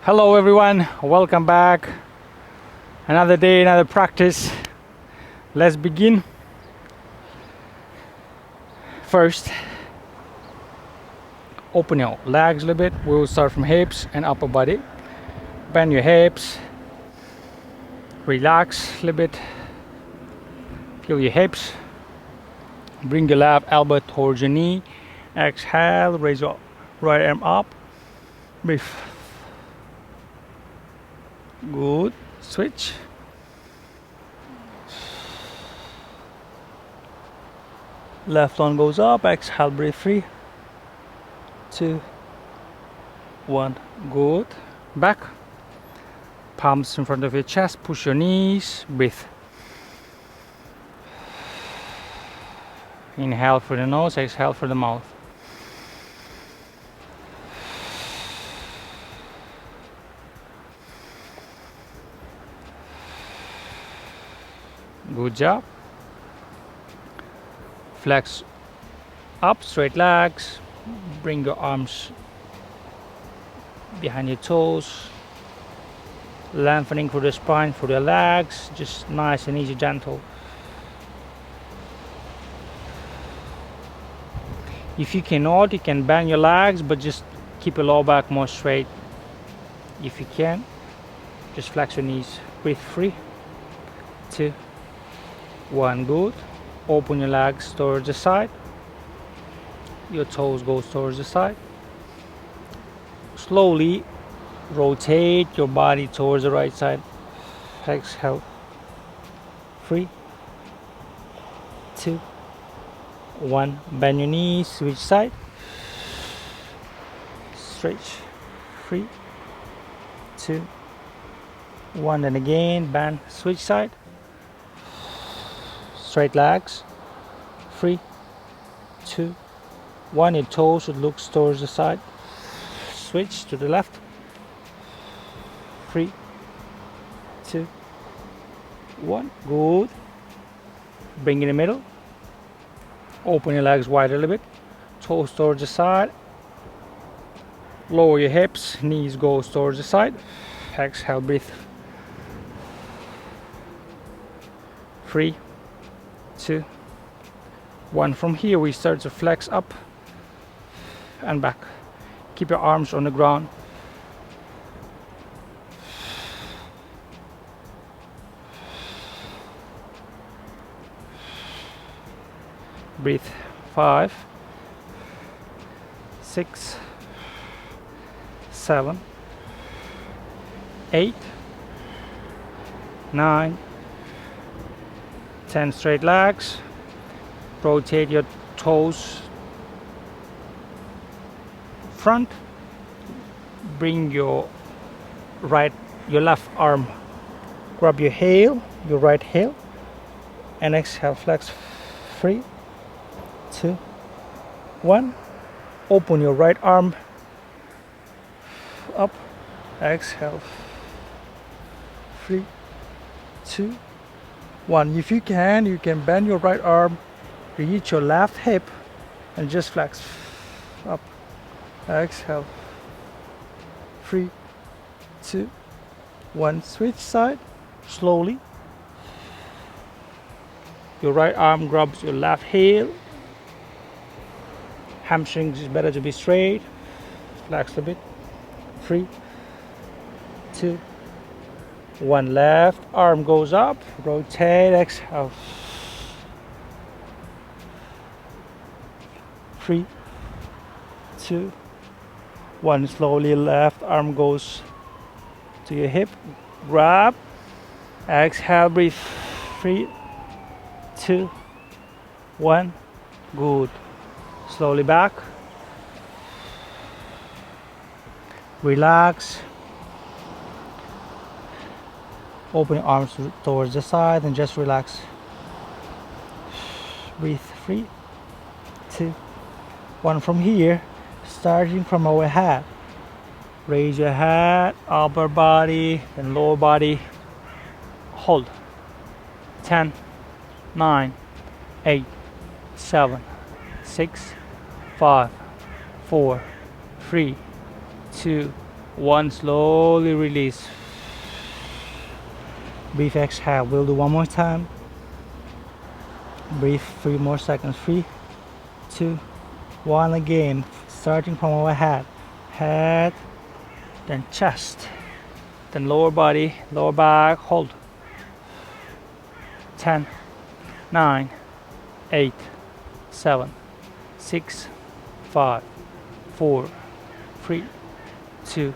Hello everyone, welcome back. Another day, another practice. Let's begin. First, open your legs a little bit. We will start from hips and upper body. Bend your hips. Relax a little bit. Feel your hips. Bring your left elbow towards your knee. Exhale, raise your right arm up. Breathe. Good. Switch. Left arm goes up. Exhale, breathe. 3, 2, 1. Good. Back. Palms in front of your chest. Push your knees. Breathe. Inhale through the nose. Exhale through the mouth. Good job. Flex up, straight legs. Bring your arms behind your toes. Lengthening through the spine, through the legs. Just nice and easy, gentle. If you cannot, you can bend your legs, but just keep your lower back more straight. If you can, just flex your knees. Breathe. 3, 2, 1. Good. Open your legs towards the side. Your toes go towards the side. Slowly rotate your body towards the right side. Exhale. 3, 2, 1. Bend your knees. Switch side. Stretch. 3, 2, 1. And again bend. Switch side. Straight legs. 3, 2, 1. Your toes should look towards the side. Switch to the left. 3, 2, 1. Good. Bring in the middle. Open your legs wide a little bit. Toes towards the side. Lower your hips. Knees go towards the side. Exhale. Breathe. 3, 2, 1. From here we start to flex up and back. Keep your arms on the ground. Breathe. 5, 6, 7, 8, 9, 10. Straight legs. Rotate your toes front. Bring your left arm. Grab your right heel, and exhale. Flex. 3, 2, 1. Open your right arm up. Exhale. 3, 2, 1. If you can bend your right arm, reach your left hip, and just flex up. Exhale. 3, 2, 1. Switch side slowly. Your right arm grabs your left heel. Hamstrings is better to be straight. Flex a bit. 3, 2, 1. Left arm goes up. Rotate. Exhale. 3, 2, 1. Slowly left arm goes to your hip. Grab. Exhale. Breathe. 3, 2, 1. Good. Slowly back. Relax. Open your arms towards the side and just relax. Breathe. 3, 2, 1. From here, starting from our head, raise your head, upper body and lower body. Hold. 10, 9, 8, 7, 6, 5, 4, 3, 2, 1. Slowly release. Breathe, exhale. We'll do one more time. Breathe 3 more seconds. 3, 2, 1. Again, starting from our head, then chest, then lower body, lower back. Hold. 10, 9, 8, 7, 6, 5, 4, 3, 2,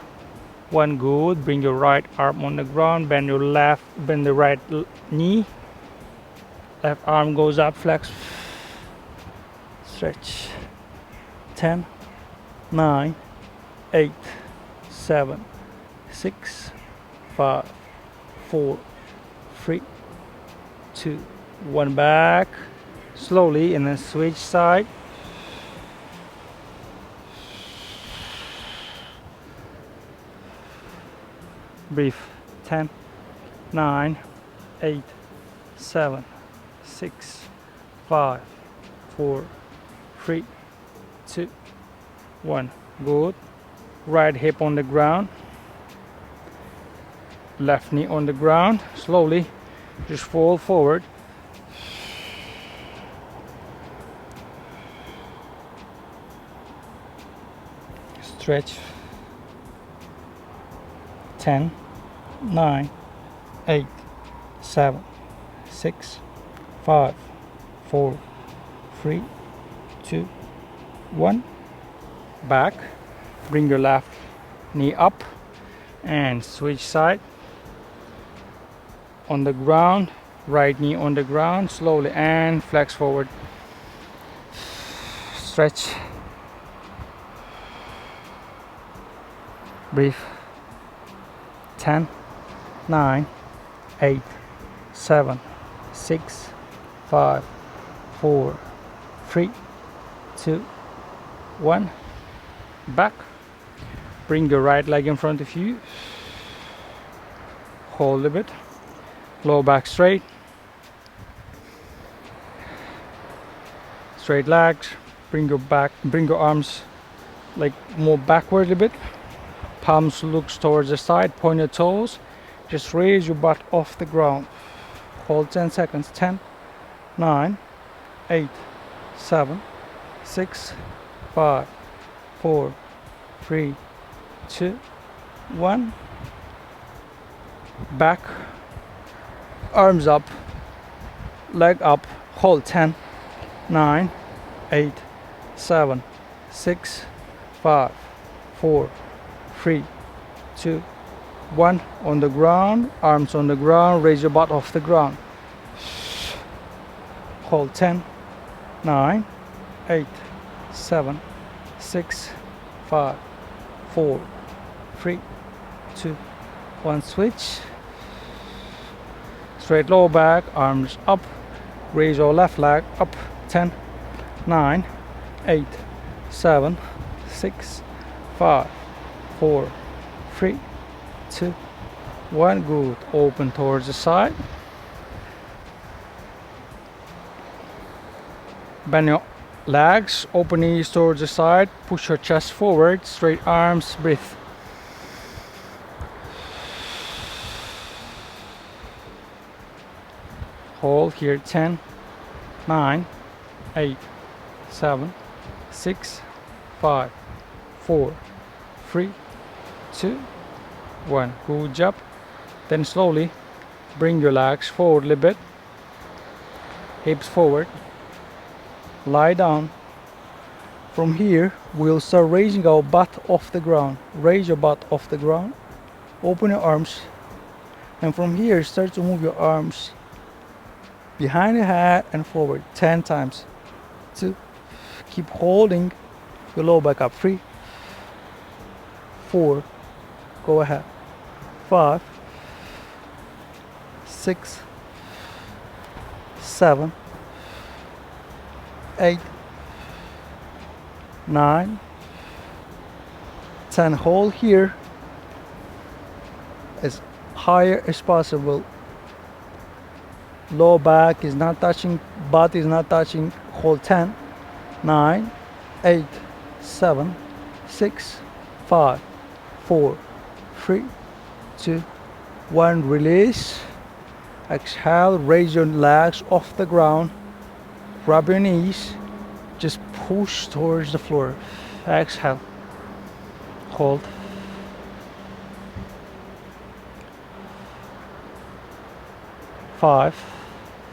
1. Good. Bring your right arm on the ground. Bend the right knee. Left arm goes up. Flex. Stretch. 10, 9, 8, 7, 6, 5, 4, 3, 2, 1. Back. Slowly, and then switch side. Breathe. 10, 9, 8, 7, 6, 5, 4, 3, 2, 1. Good. Right hip on the ground. Left knee on the ground. Slowly, just fall forward. Stretch. 10, 9, 8, 7, 6, 5, 4, 3, 2, 1. Back. Bring your left knee up and switch side. On the ground, right knee on the ground. Slowly and flex forward. Stretch. Breathe. 10, 9, 8, 7, 6, 5, 4, 3, 2, 1. Back. Bring your right leg in front of you. Hold a bit. Lower back straight. Straight legs. Bring your arms like more backward a bit. Palms looks towards the side. Point your toes. Just raise your butt off the ground. Hold 10 seconds. 10, 9, 8, 7, 6, 5, 4, 3, 2, 1. Back. Arms up. Leg up. Hold. 10, 9, 8, 7, 6, 5, 4, 3, 2, 1. On the ground. Arms on the ground. Raise your butt off the ground. Hold. 10, 9, 8, 7, 6, 5, 4, 3, 2, 1. Switch. Straight lower back. Arms up. Raise your left leg up. 10, 9, 8, 7, 6, 5, 4, 3, 2, 1. Good. Open towards the side. Bend your legs. Open knees towards the side. Push your chest forward. Straight arms. Breathe. Hold here. 10, 9, 8, 7, 6, 5, 4, 3, 2, 1. Good job. Then slowly bring your legs forward a little bit. Hips forward. Lie down. From here we'll start raising our butt off the ground. Raise your butt off the ground. Open your arms. And from here start to move your arms behind your head and forward 10 times. 2. Keep holding your lower back up. 3, 4. Go ahead. 5, 6, 7, 8, 9, 10. Hold here as higher as possible. Lower back is not touching, butt is not touching. Hold. 10, 9, 8, 7, 6, 5, 4, 3, 2, 1. Release. Exhale. Raise your legs off the ground. Grab your knees. Just push towards the floor. Exhale. Hold. 5,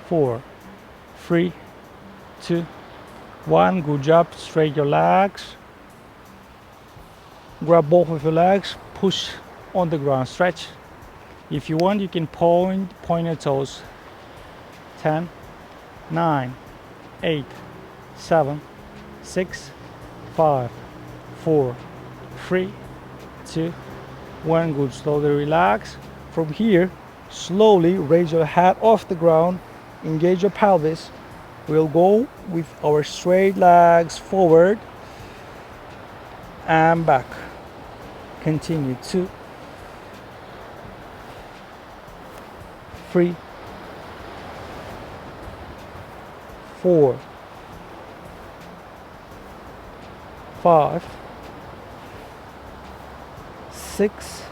4, 3, 2, 1. Good job. Straight your legs. Grab both of your legs. Push on the ground. Stretch. If you want, you can point your toes. 10, 9, 8, 7, 6, 5, 4, 3, 2, 1. Good. Slowly relax. From here, slowly raise your head off the ground. Engage your pelvis. We'll go with our straight legs forward and back. Continue. 2, 3, 4, 5, 6,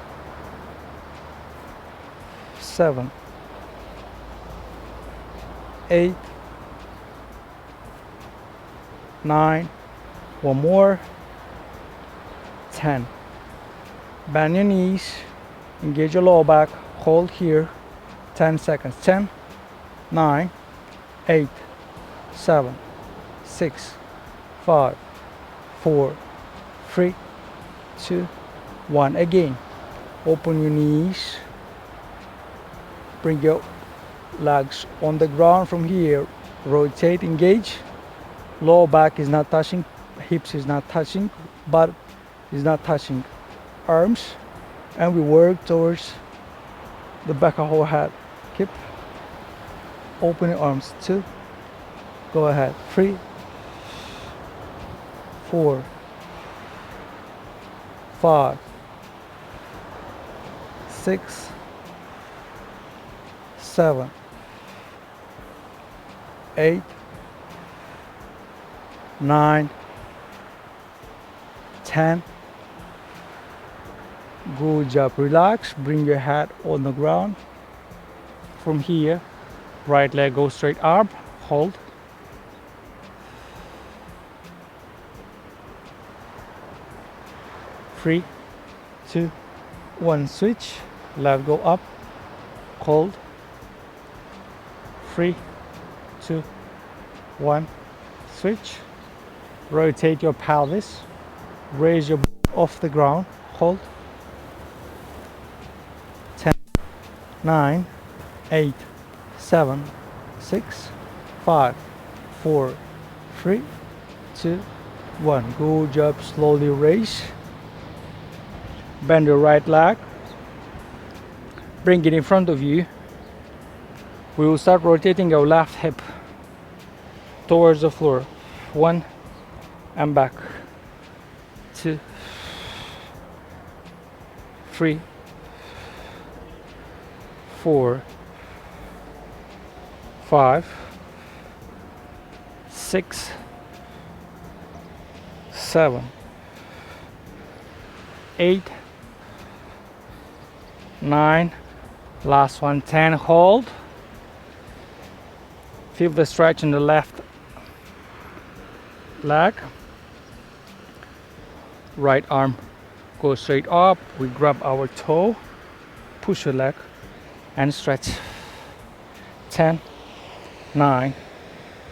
7, 8, 9. One more. 10. Bend your knees. Engage your lower back. Hold here. 10 seconds. 10, 9, 8, 7, 6, 5, 4, 3, 2, 1. Again. Open your knees. Bring your legs on the ground from here. Rotate, engage. Lower back is not touching. Hips is not touching. Butt is not touching. Arms. And we work towards the back of our head. Keep. Open your arms. 2. Go ahead. 3, 4, 5, 6, 7, 8, 9, 10. Good job. Relax. Bring your head on the ground. From here, right leg goes straight up. Hold. Three, 2, 1. Switch. Left go up. Hold. 3, 2, 1. Switch. Rotate your pelvis. Raise your butt off the ground. Hold. 10, 9, 8, 7, 6, 5, 4, 3, 2, 1. Good job. Slowly raise. Bend your right leg. Bring it in front of you. We will start rotating our left hip towards the floor. 1 and back. 2, 3, 4, 5, 6, 7, 8, 9. Last one. 10. Hold. Feel the stretch in the left leg. Right arm goes straight up. We grab our toe, push your leg and stretch. 10, 9,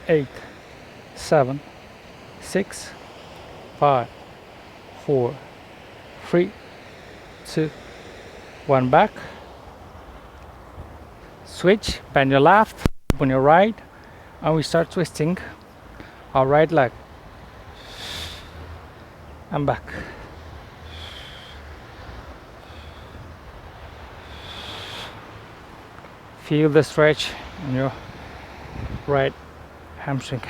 8, 7, 6, 5, 4, 3, 2, 1. Back. Switch. Bend your left, open your right, and we start twisting our right leg and back. Feel the stretch in your right hamstring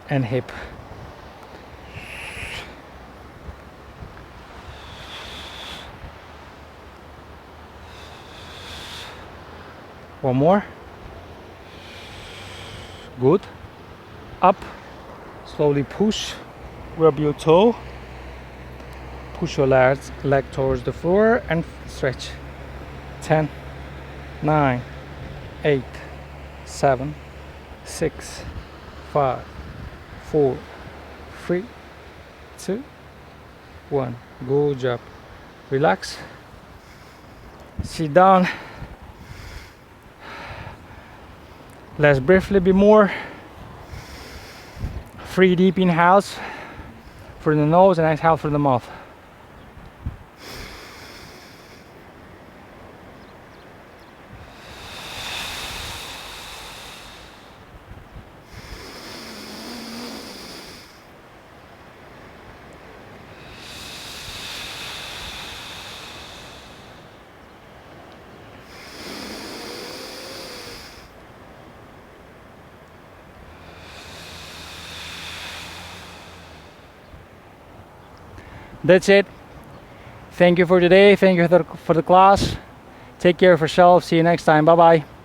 and hip. One more. Good. Up. Slowly push. Grab your toe. push your leg towards the floor and stretch. 10, 9, 8, 7, 6, 5, 4, 3, 2, 1. Good job. Relax. Sit down. Let's briefly be more. 3 deep inhales through the nose and exhale through the mouth. That's it. Thank you for today. Thank you for the class. Take care of yourself. See you next time. Bye bye.